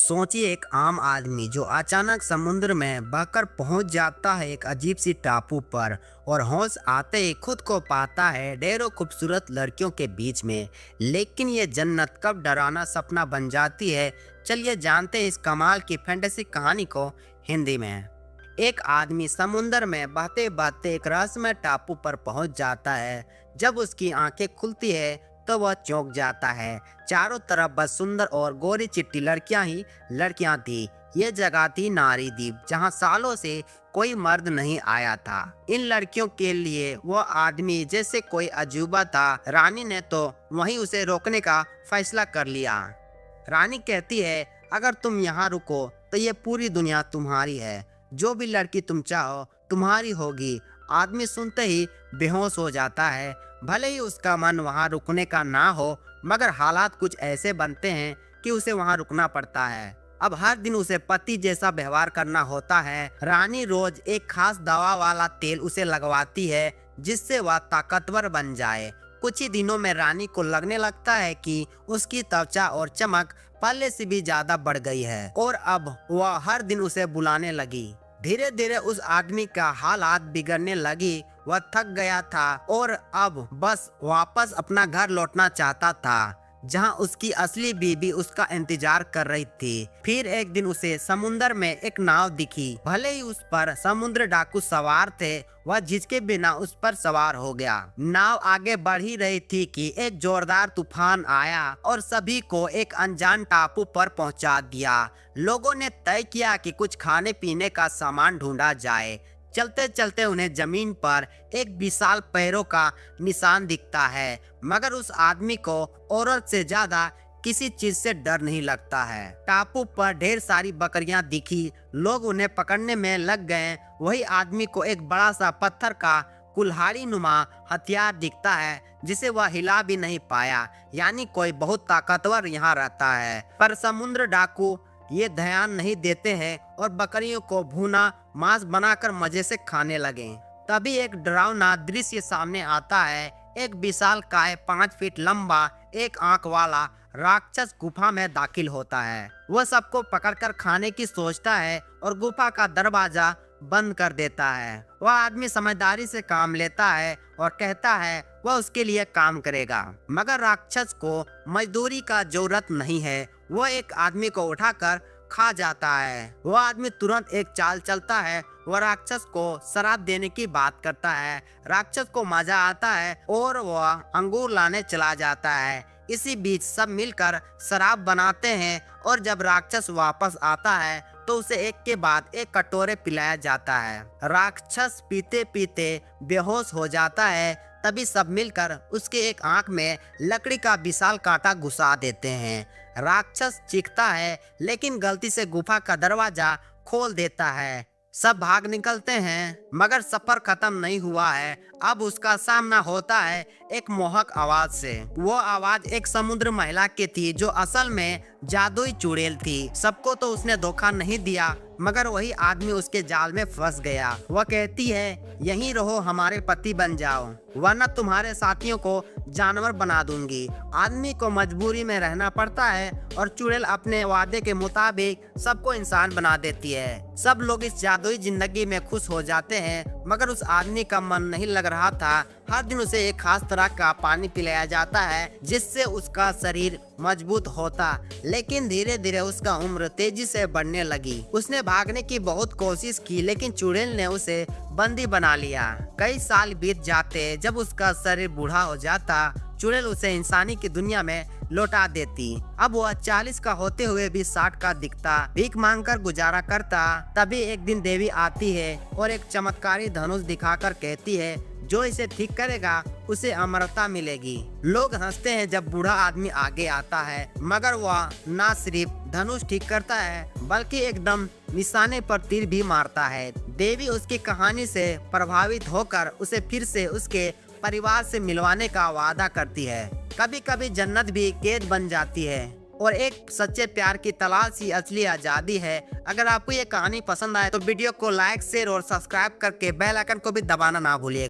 सोचिए एक आम आदमी जो अचानक समुद्र में बहकर पहुंच जाता है एक अजीब सी टापू पर और होश आते ही खुद को पाता है ढेरों खूबसूरत लड़कियों के बीच में। लेकिन ये जन्नत कब डरावना सपना बन जाती है, चलिए जानते हैं इस कमाल की फैंटेसी कहानी को हिंदी में। एक आदमी समुद्र में बहते बहते एक रहस्यमय टापू पर पहुंच जाता है। जब उसकी आंखें खुलती है तो वह चौंक जाता है। चारों तरफ बस सुंदर और गोरी चिट्टी लड़कियां ही लड़कियां थी। ये जगह थी नारी द्वीप, जहां सालों से कोई मर्द नहीं आया था। इन लड़कियों के लिए वह आदमी जैसे कोई अजूबा था। रानी ने तो वहीं उसे रोकने का फैसला कर लिया। रानी कहती है, अगर तुम यहाँ रुको तो ये पूरी दुनिया तुम्हारी है। जो भी लड़की तुम चाहो तुम्हारी होगी। आदमी सुनते ही बेहोश हो जाता है। भले ही उसका मन वहाँ रुकने का ना हो, मगर हालात कुछ ऐसे बनते हैं कि उसे वहाँ रुकना पड़ता है। अब हर दिन उसे पति जैसा व्यवहार करना होता है। रानी रोज एक खास दवा वाला तेल उसे लगवाती है जिससे वह ताकतवर बन जाए। कुछ ही दिनों में रानी को लगने लगता है कि उसकी त्वचा और चमक पहले से भी ज्यादा बढ़ गई है और अब वह हर दिन उसे बुलाने लगी। धीरे धीरे उस आदमी का हालात बिगड़ने लगी। वह थक गया था और अब बस वापस अपना घर लौटना चाहता था, जहां उसकी असली बीवी उसका इंतजार कर रही थी। फिर एक दिन उसे समुद्र में एक नाव दिखी। भले ही उस पर समुद्र डाकू सवार थे, वह झिझके बिना उस पर सवार हो गया। नाव आगे बढ़ ही रही थी कि एक जोरदार तूफान आया और सभी को एक अनजान टापू पर पहुंचा दिया। लोगों ने तय किया कि कुछ खाने पीने का सामान ढूंढा जाए। चलते चलते उन्हें जमीन पर एक विशाल पैरों का निशान दिखता है, मगर उस आदमी को औरत से ज्यादा किसी चीज से डर नहीं लगता है। टापू पर ढेर सारी बकरियां दिखी। लोग उन्हें पकड़ने में लग गए। वही आदमी को एक बड़ा सा पत्थर का कुल्हाड़ी नुमा हथियार दिखता है जिसे वह हिला भी नहीं पाया, यानी कोई बहुत ताकतवर यहाँ रहता है। पर समुद्र डाकू ये ध्यान नहीं देते हैं और बकरियों को भुना मांस बनाकर मजे से खाने लगे। तभी एक डरावना दृश्य सामने आता है। एक विशालकाय 5 फीट लंबा एक आंख वाला राक्षस गुफा में दाखिल होता है। वह सबको पकड़कर खाने की सोचता है और गुफा का दरवाजा बंद कर देता है। वह आदमी समझदारी से काम लेता है और कहता है वह उसके लिए काम करेगा, मगर राक्षस को मजदूरी का जरूरत नहीं है। वह एक आदमी को उठाकर खा जाता है। वह आदमी तुरंत एक चाल चलता है। वह राक्षस को शराब देने की बात करता है। राक्षस को मजा आता है और वह अंगूर लाने चला जाता है। इसी बीच सब मिलकर शराब बनाते हैं और जब राक्षस वापस आता है तो उसे एक के बाद एक कटोरे पिलाया जाता है। राक्षस पीते पीते बेहोश हो जाता है। तभी सब मिलकर उसके एक आंख में लकड़ी का विशाल कांटा घुसा देते हैं। राक्षस चीखता है लेकिन गलती से गुफा का दरवाजा खोल देता है। सब भाग निकलते हैं, मगर सफर खत्म नहीं हुआ है। अब उसका सामना होता है एक मोहक आवाज से। वो आवाज एक समुद्र महिला की थी जो असल में जादुई चुड़ैल थी। सबको तो उसने धोखा नहीं दिया, मगर वही आदमी उसके जाल में फंस गया। वह कहती है, यहीं रहो, हमारे पति बन जाओ, वरना तुम्हारे साथियों को जानवर बना दूंगी। आदमी को मजबूरी में रहना पड़ता है और चुड़ैल अपने वादे के मुताबिक सबको इंसान बना देती है। सब लोग इस जादुई जिंदगी में खुश हो जाते हैं, मगर उस आदमी का मन नहीं लग रहा था। हर दिन उसे एक खास तरह का पानी पिलाया जाता है जिससे उसका शरीर मजबूत होता, लेकिन धीरे धीरे उसका उम्र तेजी से बढ़ने लगी। उसने भागने की बहुत कोशिश की, लेकिन चुड़ैल ने उसे बंदी बना लिया। कई साल बीत जाते। जब उसका शरीर बूढ़ा हो जाता, चुड़ैल उसे इंसानी की दुनिया में लौटा देती। अब वह 40 का होते हुए भी 60 का दिखता, भीख मांगकर गुजारा करता। तभी एक दिन देवी आती है और एक चमत्कारी धनुष दिखाकर कहती है, जो इसे ठीक करेगा उसे अमरता मिलेगी। लोग हंसते हैं जब बूढ़ा आदमी आगे आता है, मगर वह न सिर्फ धनुष ठीक करता है बल्कि एकदम निशाने पर तीर भी मारता है। देवी उसकी कहानी से प्रभावित होकर उसे फिर से उसके परिवार से मिलवाने का वादा करती है। कभी कभी जन्नत भी कैद बन जाती है और एक सच्चे प्यार की तलाश ही असली आजादी है। अगर आपको ये कहानी पसंद आए तो वीडियो को लाइक, शेयर और सब्सक्राइब करके बेल आइकन को भी दबाना ना भूलिए।